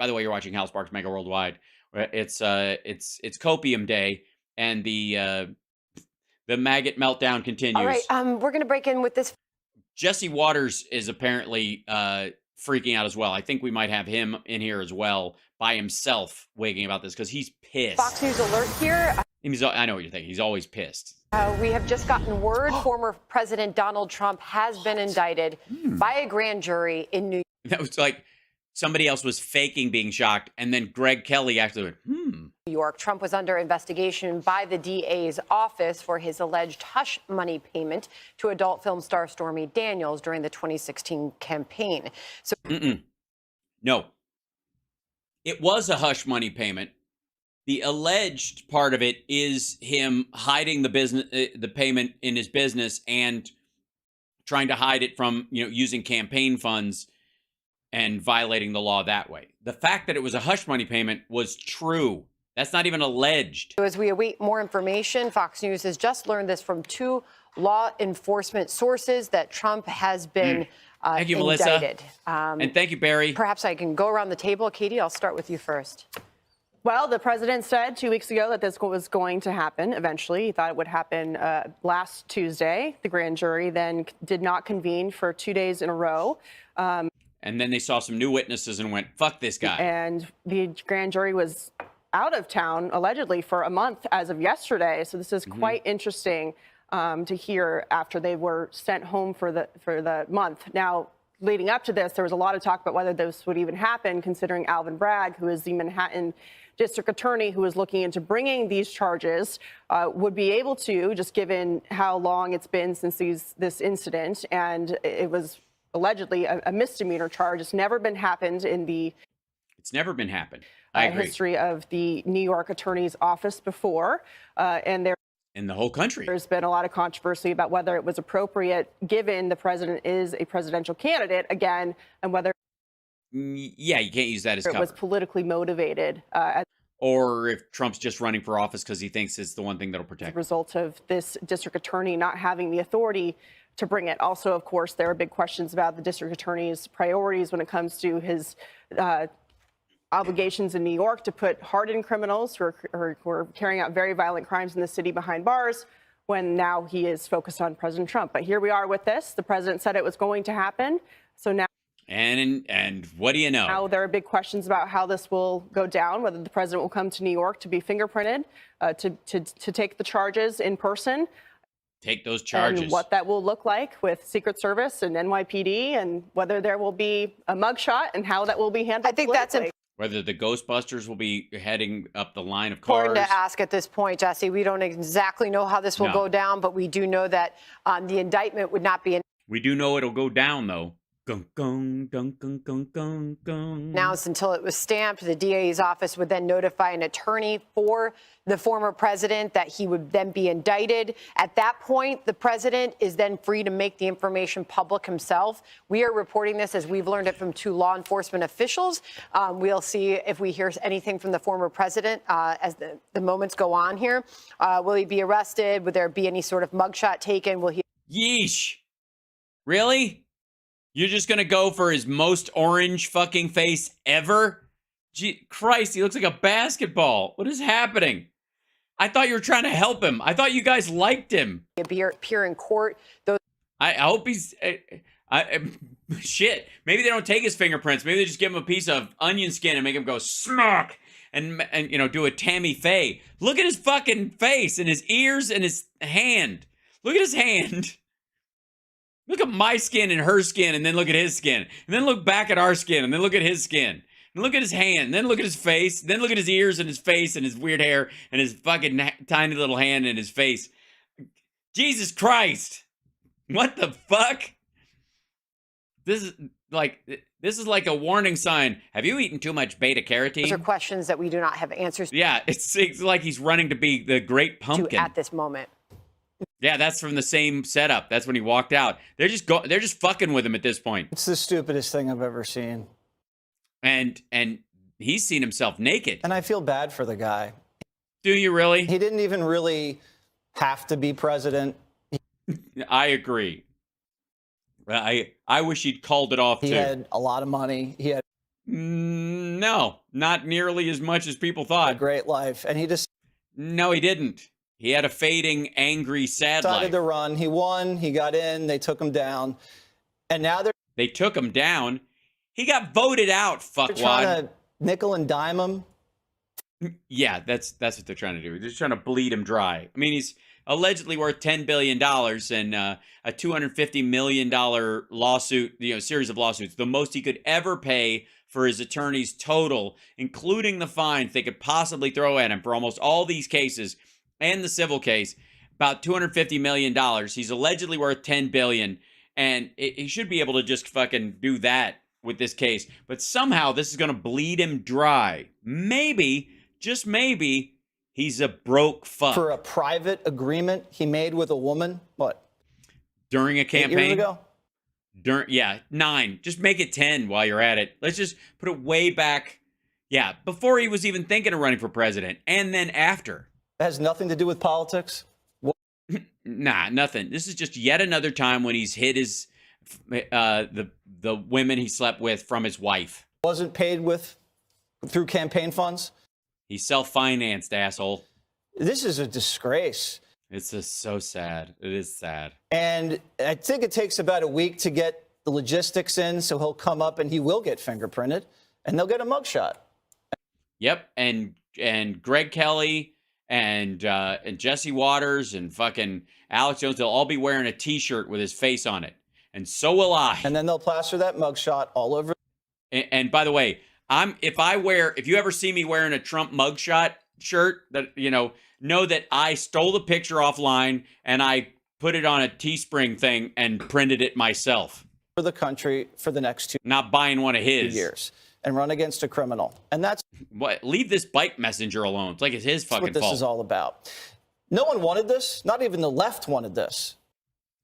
By the way, you're watching Hal Sparks Mega Worldwide. It's Copium Day, and the maggot meltdown continues. All right, we're going to break in with this. Jesse Waters is apparently freaking out as well. I think we might have him in here as well by himself, waking about this because he's pissed. Fox News alert here. I know what you're thinking. He's always pissed. We have just gotten word former President Donald Trump has been indicted by a grand jury in New York. That was like somebody else was faking being shocked, and then Greg Kelly actually went, New York. Trump was under investigation by the DA's office for his alleged hush money payment to adult film star Stormy Daniels during the 2016 campaign. So, no, it was a hush money payment. The alleged part of it is him hiding the payment in his business and trying to hide it from, using campaign funds and violating the law that way. The fact that it was a hush money payment was true. That's not even alleged. As we await more information, Fox News has just learned this from 2 law enforcement sources that Trump has been thank you, indicted. Melissa. And thank you, Barry. Perhaps I can go around the table. Katie, I'll start with you first. Well, the president said 2 weeks ago that this was going to happen eventually. He thought it would happen last Tuesday. The grand jury then did not convene for 2 days in a row. And then they saw some new witnesses and went, fuck this guy. And the grand jury was out of town, allegedly, for a month as of yesterday. So this is quite interesting to hear after they were sent home for the month. Now, leading up to this, there was a lot of talk about whether this would even happen, considering Alvin Bragg, who is the Manhattan district attorney who is looking into bringing these charges, would be able to, just given how long it's been since this incident. And it was allegedly a misdemeanor charge. It's never been happened in the history of the New York Attorney's Office before. And in the whole country, there's been a lot of controversy about whether it was appropriate, given the president is a presidential candidate again, and whether you can't use that as cover. It was politically motivated. Or if Trump's just running for office because he thinks it's the one thing that'll protect. As a result of this district attorney not having the authority to bring it. Also, of course, there are big questions about the district attorney's priorities when it comes to his obligations in New York to put hardened criminals who are carrying out very violent crimes in the city behind bars, when now he is focused on President Trump. But here we are with this. The president said it was going to happen. So now. And what do you know? Now there are big questions about how this will go down, whether the president will come to New York to be fingerprinted, to take the charges in person. Take those charges. And what that will look like with Secret Service and NYPD, and whether there will be a mugshot and how that will be handled. I think that's important. Whether the Ghostbusters will be heading up the line of cars. Important to ask at this point, Jesse. We don't exactly know how this will go down, but we do know that the indictment would not be. We do know it'll go down, though. Announced until it was stamped. The DA's office would then notify an attorney for the former president that he would then be indicted. At that point, the president is then free to make the information public himself. We are reporting this as we've learned it from 2 law enforcement officials. We'll see if we hear anything from the former president as the moments go on here. Will he be arrested? Would there be any sort of mugshot taken? Will he? Yeesh. Really? You're just going to go for his most orange fucking face ever? Gee, Christ, he looks like a basketball. What is happening? I thought you were trying to help him. I thought you guys liked him. Appear in court. I hope he's... shit. Maybe they don't take his fingerprints. Maybe they just give him a piece of onion skin and make him go smack and do a Tammy Faye. Look at his fucking face and his ears and his hand. Look at his hand. Look at my skin and her skin, and then look at his skin. And then look back at our skin, and then look at his skin. And look at his hand, and then look at his face. Then look at his ears and his face and his weird hair and his fucking tiny little hand and his face. Jesus Christ. What the fuck? This is like a warning sign. Have you eaten too much beta carotene? Those are questions that we do not have answers to. Yeah, it's like he's running to be the great pumpkin. At this moment. Yeah, that's from the same setup. That's when he walked out. They're just fucking with him at this point. It's the stupidest thing I've ever seen. And he's seen himself naked. And I feel bad for the guy. Do you really? He didn't even really have to be president. I agree. I wish he'd called it off, too. He had a lot of money. He had... No, not nearly as much as people A thought. great life. And he No, he didn't. He had a fading, angry, sad decided life. to run. He won. He got in. They took him down. And now they're They took him down. He got voted out, fuckwad. trying to nickel and dime him. Yeah, that's what they're trying to do. They're just trying to bleed him dry. I mean, he's allegedly worth $10 billion and a $250 million lawsuit, series of lawsuits, the most he could ever pay for his attorneys total, including the fines they could possibly throw at him for almost all these cases and the civil case, about $250 million. He's allegedly worth $10 billion, and he should be able to just fucking do that with this case. But somehow this is going to bleed him dry. Maybe, just maybe, he's a broke fuck. For a private agreement he made with a woman, what? During a 8 campaign? years ago? 9. Just make it 10 while you're at it. Let's just put it way back. Yeah, before he was even thinking of running for president, and then after. That has nothing to do with politics. Nah, nothing. This is just yet another time when he's hid his the women he slept with from his wife. Wasn't paid through campaign funds. He self-financed, asshole. This is a disgrace. It's just so sad. It is sad. And I think it takes about a week to get the logistics in, so he'll come up and he will get fingerprinted, and they'll get a mugshot. Yep, and Greg Kelly and Jesse Waters and fucking Alex Jones, they'll all be wearing a T-shirt with his face on it, and so will I. And then they'll plaster that mugshot all over. And by the way, if you ever see me wearing a Trump mugshot shirt, that know that I stole the picture offline and I put it on a Teespring thing and printed it myself. For the country for the next 2 Not buying one of his. years and run against a criminal. And that's What? Leave this bike messenger alone. It's like it's his fucking what this fault. is all about. No one wanted this. Not even the left wanted this.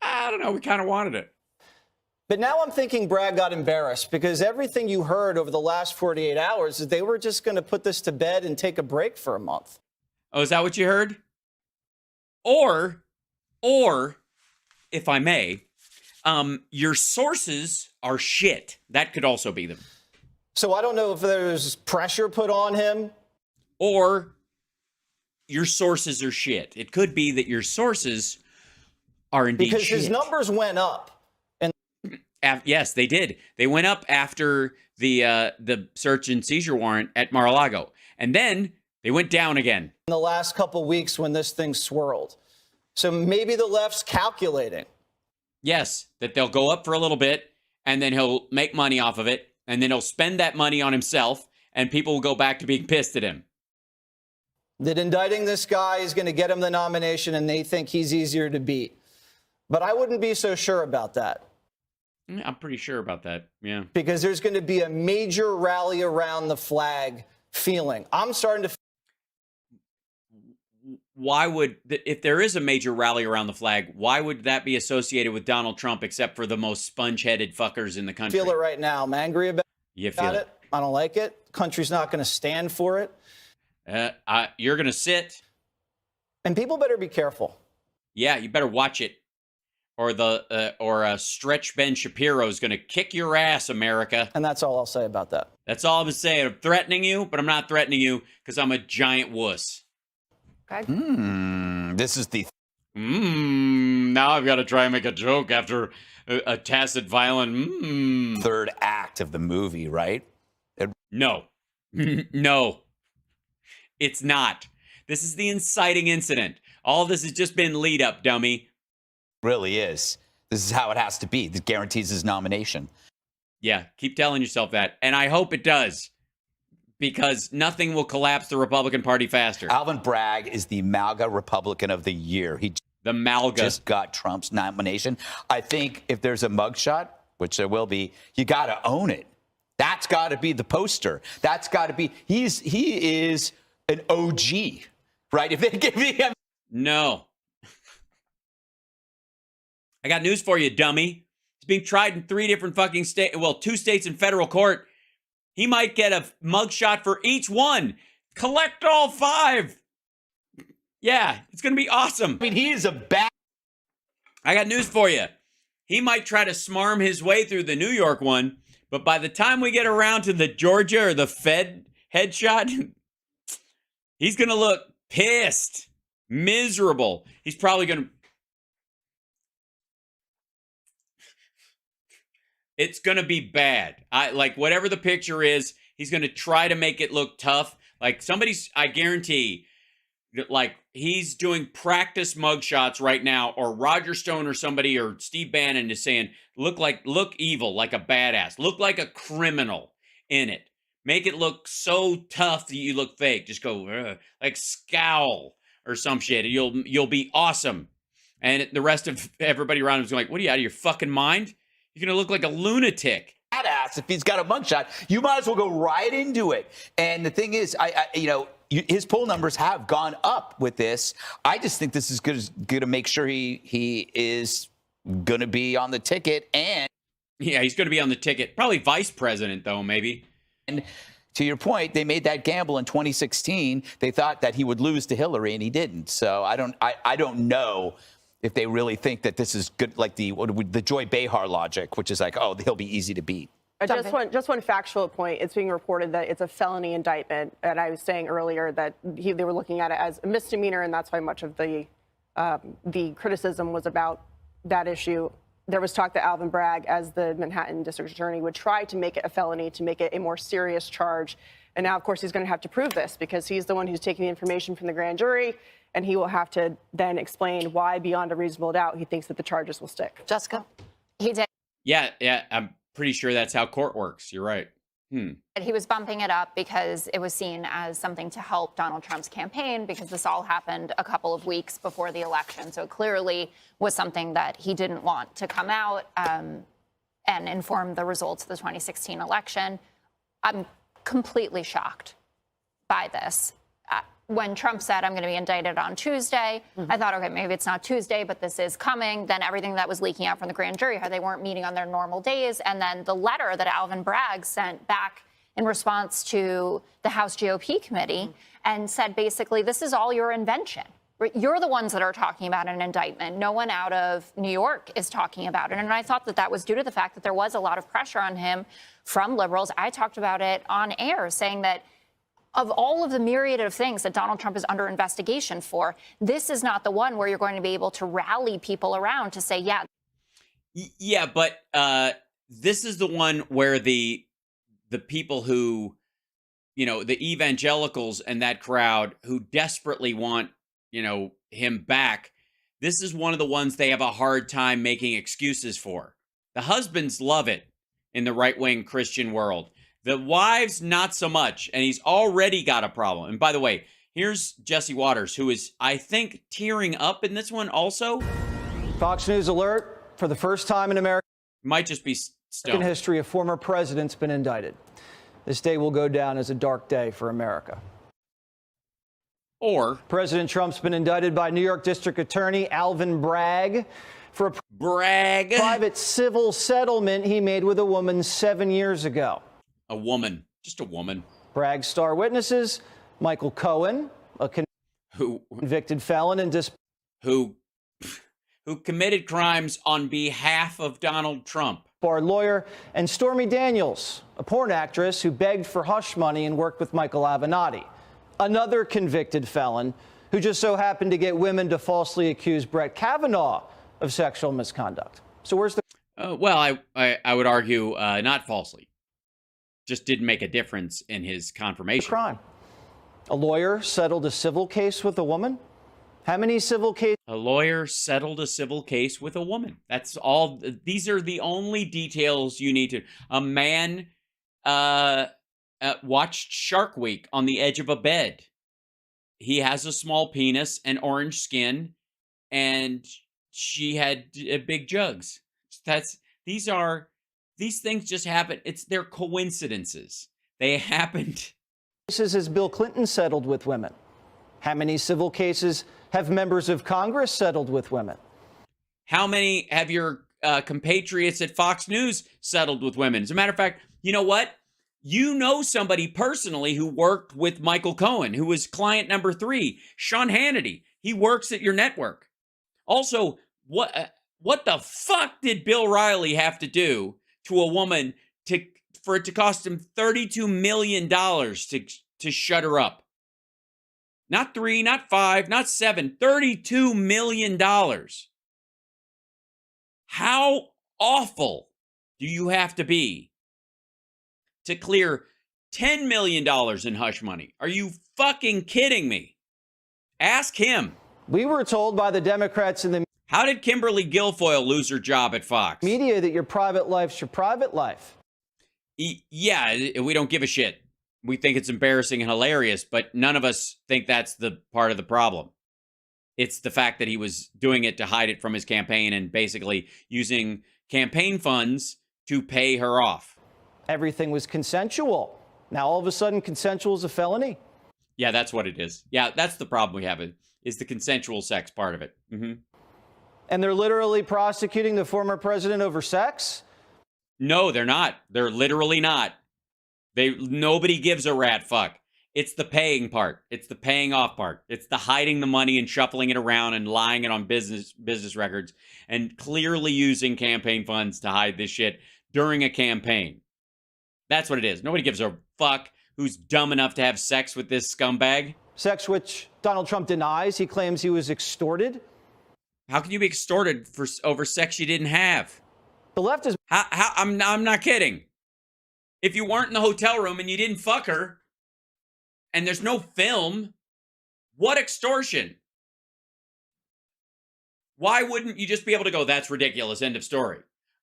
I don't know. We kind of wanted it. But now I'm thinking Bragg got embarrassed because everything you heard over the last 48 hours is they were just going to put this to bed and take a break for a month. Oh, is that what you heard? Or, if I may, your sources are shit. That could also be them. So I don't know if there's pressure put on him. Or your sources are shit. It could be that your sources are indeed Because shit. his numbers went up. Yes, they did. They went up after the search and seizure warrant at Mar-a-Lago. And then they went down again. In the last couple weeks when this thing swirled. So maybe the left's calculating. Yes, that they'll go up for a little bit, and then he'll make money off of it, and then he'll spend that money on himself, and people will go back to being pissed at him. That indicting this guy is going to get him the nomination, and they think he's easier to beat. But I wouldn't be so sure about that. I'm pretty sure about that, yeah. Because there's going to be a major rally around the flag feeling. I'm starting to. Why would, if there is a major rally around the flag, why would that be associated with Donald Trump except for the most sponge-headed fuckers in the country? Feel it right now. I'm angry about it. I don't like it. The country's not going to stand for it. You're going to sit. And people better be careful. Yeah, you better watch it. Or Stretch Ben Shapiro is going to kick your ass, America. And that's all I'll say about that. That's all I'm saying. I'm threatening you, but I'm not threatening you because I'm a giant wuss. Okay. This is the Now I've got to try and make a joke after a tacit, violent third act of the movie, right? No. No. It's not. This is the inciting incident. All this has just been lead up, dummy. Really is. This is how it has to be. This guarantees his nomination. Yeah, keep telling yourself that. And I hope it does. Because nothing will collapse the Republican Party faster. Alvin Bragg is the MAGA Republican of the Year. He The MALGA. just got Trump's nomination. I think if there's a mugshot, which there will be, you got to own it. That's got to be the poster. That's got to be. He is an OG, right? If they give him. No. I got news for you, dummy. He's being tried in 3 different fucking states. Well, 2 states in federal court. He might get a mugshot for each one. Collect all 5. Yeah, it's going to be awesome. I mean, he is a bad. I got news for you. He might try to smarm his way through the New York one, But by the time we get around to the Georgia or the Fed headshot, he's going to look pissed, miserable. He's probably going to... It's going to be bad. Like, whatever the picture is, he's going to try to make it look tough. Like, I guarantee that, like, he's doing practice mugshots right now, or Roger Stone or somebody, or Steve Bannon is saying, look evil, like a badass. Look like a criminal in it. Make it look so tough that you look fake. Just go, like, scowl or some shit. You'll be awesome. And the rest of everybody around him is like, what are you, out of your fucking mind? You're going to look like a lunatic. Badass. If he's got a mugshot, you might as well go right into it. And the thing is, his poll numbers have gone up with this. I just think this is going to make sure he is going to be on the ticket. And yeah, he's going to be on the ticket. Probably vice president, though, maybe. And to your point, they made that gamble in 2016. They thought that he would lose to Hillary, and he didn't. So I don't know if they really think that this is good, like the Joy Behar logic, which is like, oh, he'll be easy to beat. Just one factual point. It's being reported that it's a felony indictment. And I was saying earlier that they were looking at it as a misdemeanor, and that's why much of the criticism was about that issue. There was talk that Alvin Bragg, as the Manhattan district attorney, would try to make it a felony, to make it a more serious charge. And now, of course, he's going to have to prove this, because he's the one who's taking the information from the grand jury, and he will have to then explain why, beyond a reasonable doubt, he thinks that the charges will stick. Jessica? He did. Yeah, I'm pretty sure that's how court works. You're right. He was bumping it up because it was seen as something to help Donald Trump's campaign, because this all happened a couple of weeks before the election. So it clearly was something that he didn't want to come out and inform the results of the 2016 election. I'm completely shocked by this. When Trump said, I'm going to be indicted on Tuesday, I thought, okay, maybe it's not Tuesday, but this is coming. Then everything that was leaking out from the grand jury, how they weren't meeting on their normal days. And then the letter that Alvin Bragg sent back in response to the House GOP committee and said, basically, this is all your invention. You're the ones that are talking about an indictment. No one out of New York is talking about it. And I thought that was due to the fact that there was a lot of pressure on him from liberals. I talked about it on air, saying that of all of the myriad of things that Donald Trump is under investigation for, this is not the one where you're going to be able to rally people around to say, yeah. Yeah, but this is the one where the people who, the evangelicals and that crowd who desperately want, him back, this is one of the ones they have a hard time making excuses for. The husbands love it in the right-wing Christian world. The wives, not so much, and he's already got a problem. And by the way, here's Jesse Waters, who is, I think, tearing up in this one also. Fox News alert: for the first time in American Might just be stoned. history, a former president's been indicted. This day will go down as a dark day for America. Or President Trump's been indicted by New York District Attorney Alvin Bragg for a private civil settlement he made with a woman 7 years ago. A woman, just a woman. Bragg's star witnesses: Michael Cohen, a convicted felon and who committed crimes on behalf of Donald Trump, disbarred lawyer, and Stormy Daniels, a porn actress who begged for hush money and worked with Michael Avenatti, another convicted felon who just so happened to get women to falsely accuse Brett Kavanaugh of sexual misconduct. So where's the... well, I would argue not falsely. Just didn't make a difference in his confirmation. Crime. A lawyer settled a civil case with a woman? How many civil cases? A lawyer settled a civil case with a woman. That's all. These are the only details you need to. A man watched Shark Week on the edge of a bed. He has a small penis and orange skin, and she had big jugs. These things just happen. They're coincidences. They happened. Cases has Bill Clinton settled with women? How many civil cases have members of Congress settled with women? How many have your compatriots at Fox News settled with women? As a matter of fact, you know what? You know somebody personally who worked with Michael Cohen, who was client number 3, Sean Hannity. He works at your network. Also, what the fuck did Bill Riley have to do to a woman to for it to cost him $32 million to shut her up. Not 3, not 5, not 7, $32 million. How awful do you have to be to clear $10 million in hush money? Are you fucking kidding me? Ask him. We were told by the Democrats in the How did Kimberly Guilfoyle lose her job at Fox? media that your private life's your private life. Yeah, we don't give a shit. We think it's embarrassing and hilarious, but none of us think that's the part of the problem. It's the fact that he was doing it to hide it from his campaign and basically using campaign funds to pay her off. Everything was consensual. Now, all of a sudden, consensual is a felony. Yeah, that's what it is. Yeah, that's the problem we have, is the consensual sex part of it. Mm-hmm. And they're literally prosecuting the former president over sex? No, they're not. They're literally not. Nobody gives a rat fuck. It's the paying part. It's the paying off part. It's the hiding the money and shuffling it around and lying it on business records and clearly using campaign funds to hide this shit during a campaign. That's what it is. Nobody gives a fuck who's dumb enough to have sex with this scumbag. Sex which Donald Trump denies. He claims he was extorted. How can you be extorted over sex you didn't have? The left is I'm not kidding. If you weren't in the hotel room and you didn't fuck her, and there's no film, what extortion? Why wouldn't you just be able to go, that's ridiculous, end of story?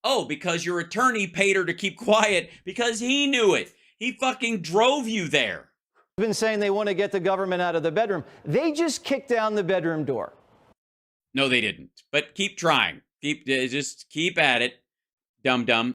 Oh, because your attorney paid her to keep quiet because he knew it. He fucking drove you there. been saying they want to get the government out of the bedroom. They just kicked down the bedroom door. No, they didn't. But keep trying. Just keep at it, dum-dum.